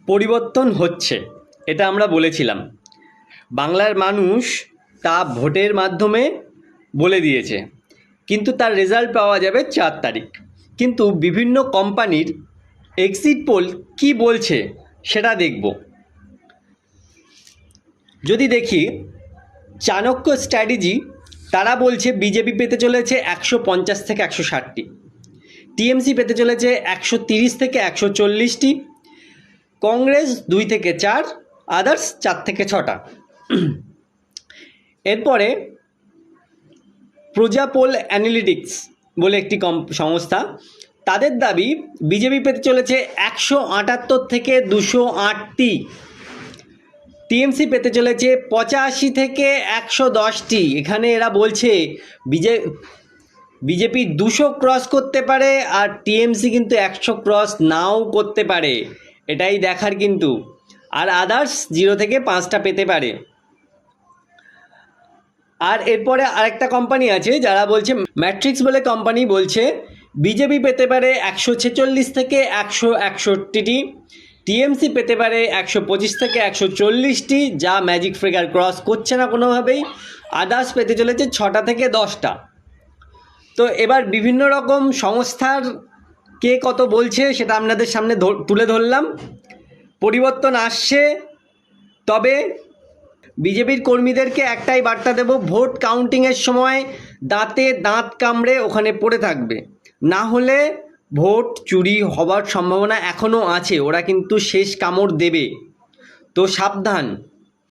পরিবর্তন হচ্ছে, এটা আমরা বলেছিলাম। বাংলার মানুষ তা ভোটের মাধ্যমে বলে দিয়েছে, কিন্তু তার রেজাল্ট পাওয়া যাবে 4 তারিখ। কিন্তু বিভিন্ন কোম্পানির এক্সিট পোল কি বলছে সেটা দেখব। যদি দেখি চাণক্য স্ট্র্যাটেজি, তারা বলছে বিজেপি পেতে চলেছে 150 থেকে 160টি, টিএমসি পেতে চলেছে 130 থেকে 140টি, কংগ্রেস 2 থেকে 4, আদার্স 4 থেকে 6টা। এরপরে প্রজাপোল অ্যানালিটিক্স বলে একটি সংস্থা, তাদের দাবি বিজেপি পেতে চলেছে 178 থেকে 208টি, টিএমসি পেতে চলেছে 85 থেকে 110টি। এখানে এরা বলছে বিজেপি 200 ক্রস করতে পারে, আর টিএমসি কিন্তু 100 ক্রস নাও করতে পারে, এটাই দেখার কিন্তু। আর আদার্স 0 থেকে 5টা পেতে পারে। আর এরপরে আরেকটা কোম্পানি আছে যারা বলছে, ম্যাট্রিক্স বলে কোম্পানি বলছে বিজেপি পেতে পারে 146 থেকে 161টি, টিএমসি পেতে পারে 125 থেকে 140টি, যা ম্যাজিক ফিগার ক্রস করছে না কোনোভাবেই। আদার্স পেতে চলেছে 6টা থেকে 10টা। তো এবার বিভিন্ন রকম সংস্থার কে কত বলছে সেটা আপনাদের সামনে তুলে ধরলাম। পরিবর্তন আসছে, তবে বিজেপির কর্মীদেরকে একটাই বার্তা দেব, ভোট কাউন্টিংয়ের সময় দাঁতে দাঁত কামড়ে ওখানে পড়ে থাকবে, না হলে ভোট চুরি হওয়ার সম্ভাবনা এখনও আছে। ওরা কিন্তু শেষ কামড় দেবে, তো সাবধান।